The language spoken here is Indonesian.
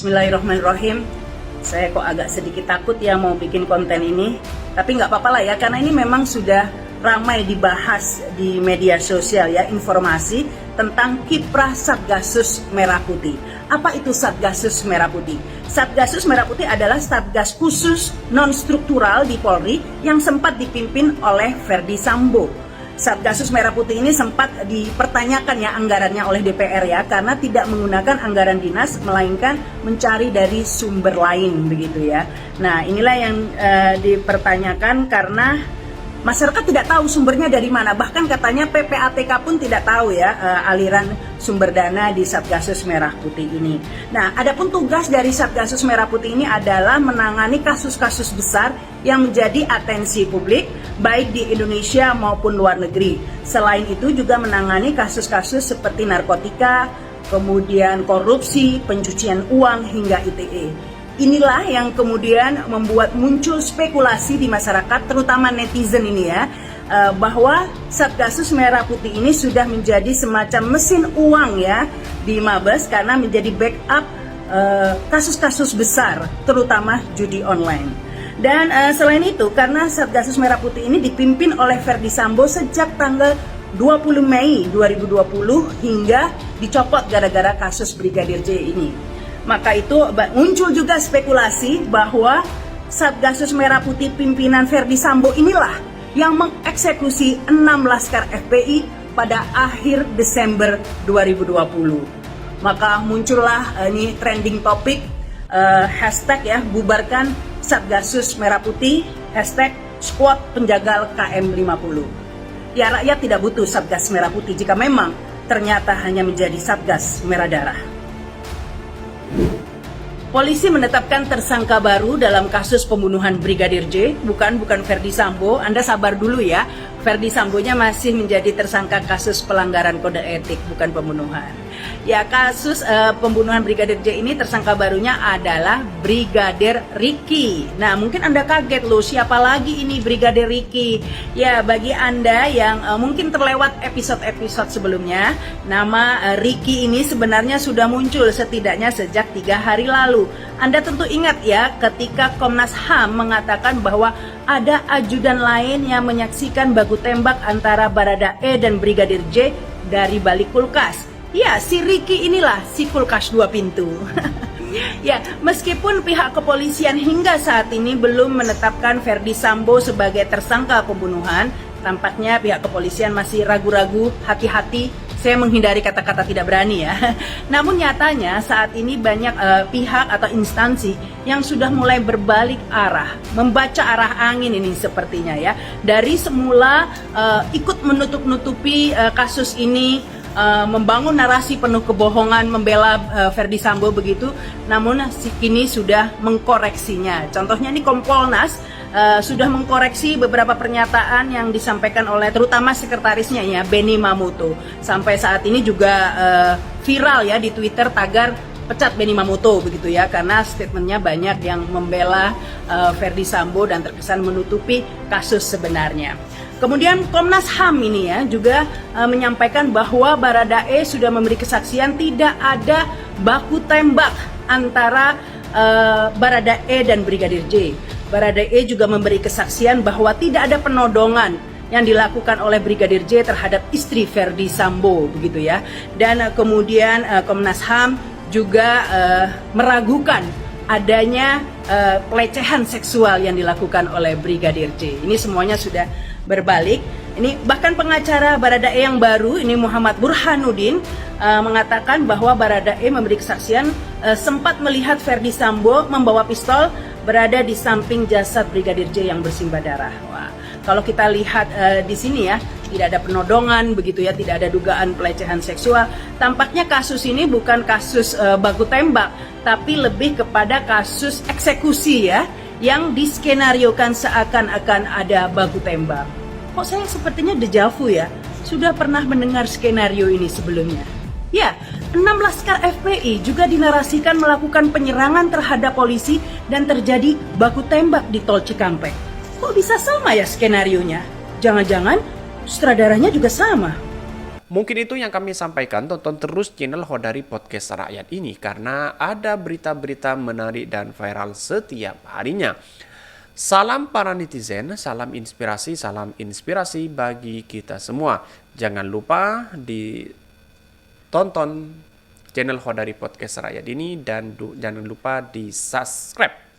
Bismillahirrahmanirrahim. Saya kok agak sedikit takut ya mau bikin konten ini, tapi nggak apa-apa lah ya, karena ini memang sudah ramai dibahas di media sosial ya, informasi tentang kiprah Satgasus Merah Putih. Apa itu Satgasus Merah Putih? Satgasus Merah Putih adalah satgas khusus non-struktural di Polri yang sempat dipimpin oleh Ferdy Sambo. Satgasus Merah Putih ini sempat dipertanyakan ya anggarannya oleh DPR ya, karena tidak menggunakan anggaran dinas melainkan mencari dari sumber lain begitu ya. Nah, inilah yang dipertanyakan karena masyarakat tidak tahu sumbernya dari mana, bahkan katanya PPATK pun tidak tahu ya aliran sumber dana di Satgasus Merah Putih ini. Nah, adapun tugas dari Satgasus Merah Putih ini adalah menangani kasus-kasus besar yang menjadi atensi publik baik di Indonesia maupun luar negeri. Selain itu juga menangani kasus-kasus seperti narkotika, kemudian korupsi, pencucian uang hingga ITE. Inilah yang kemudian membuat muncul spekulasi di masyarakat, terutama netizen ini ya, bahwa Satgasus Merah Putih ini sudah menjadi semacam mesin uang ya di Mabes, karena menjadi backup kasus-kasus besar, terutama judi online. Dan selain itu, karena Satgasus Merah Putih ini dipimpin oleh Ferdy Sambo sejak tanggal 20 Mei 2020 hingga dicopot gara-gara kasus Brigadir J ini. Maka itu muncul juga spekulasi bahwa Satgasus Merah Putih pimpinan Ferdy Sambo inilah yang mengeksekusi 6 laskar FPI pada akhir Desember 2020. Maka muncullah ini trending topik hashtag ya, bubarkan Satgasus Merah Putih, hashtag squad penjagal KM50. Ya, rakyat tidak butuh Satgas Merah Putih jika memang ternyata hanya menjadi Satgas Merah Darah. Polisi menetapkan tersangka baru dalam kasus pembunuhan Brigadir J. Bukan Ferdy Sambo. Anda sabar dulu ya. Ferdy Sambonya masih menjadi tersangka kasus pelanggaran kode etik, bukan pembunuhan. Ya, kasus pembunuhan Brigadir J ini tersangka barunya adalah Brigadir Ricky. Nah, mungkin Anda kaget loh, siapa lagi ini Brigadir Ricky? Ya, bagi Anda yang mungkin terlewat episode-episode sebelumnya, nama Ricky ini sebenarnya sudah muncul setidaknya sejak 3 hari lalu. Anda tentu ingat ya ketika Komnas HAM mengatakan bahwa ada ajudan lain yang menyaksikan baku tembak antara Baradae dan Brigadir J dari balik kulkas. Ya, si Ricky inilah si kulkas 2 pintu. Ya, meskipun pihak kepolisian hingga saat ini belum menetapkan Ferdy Sambo sebagai tersangka pembunuhan, tampaknya pihak kepolisian masih ragu-ragu, hati-hati. Saya menghindari kata-kata tidak berani ya. Namun nyatanya saat ini banyak pihak atau instansi yang sudah mulai berbalik arah, membaca arah angin ini sepertinya ya. Dari semula ikut menutup-nutupi kasus ini, membangun narasi penuh kebohongan, membela Ferdy Sambo begitu, namun kini sudah mengkoreksinya. Contohnya ini Kompolnas sudah mengkoreksi beberapa pernyataan yang disampaikan oleh terutama sekretarisnya ya, Benny Mamoto. Sampai saat ini juga viral ya di Twitter tagar pecat Benny Mamoto begitu ya, karena statementnya banyak yang membela Ferdy Sambo dan terkesan menutupi kasus sebenarnya. Kemudian Komnas HAM ini ya juga menyampaikan bahwa Baradae sudah memberi kesaksian tidak ada baku tembak antara Baradae dan Brigadir J. Baradae juga memberi kesaksian bahwa tidak ada penodongan yang dilakukan oleh Brigadir J terhadap istri Ferdy Sambo begitu ya. Dan kemudian Komnas HAM juga meragukan adanya pelecehan seksual yang dilakukan oleh Brigadir J. Ini semuanya sudah berbalik. Ini bahkan pengacara Baradae yang baru ini Muhammad Burhanuddin mengatakan bahwa Baradae memberi kesaksian sempat melihat Ferdy Sambo membawa pistol berada di samping jasad Brigadir J yang bersimbah darah. Wah, kalau kita lihat di sini ya, tidak ada penodongan begitu ya, tidak ada dugaan pelecehan seksual. Tampaknya kasus ini bukan kasus baku tembak, tapi lebih kepada kasus eksekusi ya, yang diskenariokan seakan-akan ada baku tembak. Kok saya sepertinya dejavu ya, sudah pernah mendengar skenario ini sebelumnya. Ya, 6 laskar FPI juga dinarasikan melakukan penyerangan terhadap polisi dan terjadi baku tembak di Tol Cikampek. Kok bisa sama ya skenarionya? Jangan-jangan sutradaranya juga sama. Mungkin itu yang kami sampaikan. Tonton terus channel Hodari Podcast Rakyat ini karena ada berita-berita menarik dan viral setiap harinya. Salam para netizen, salam inspirasi bagi kita semua. Jangan lupa ditonton channel Hodari Podcast Rakyat ini dan jangan lupa di subscribe.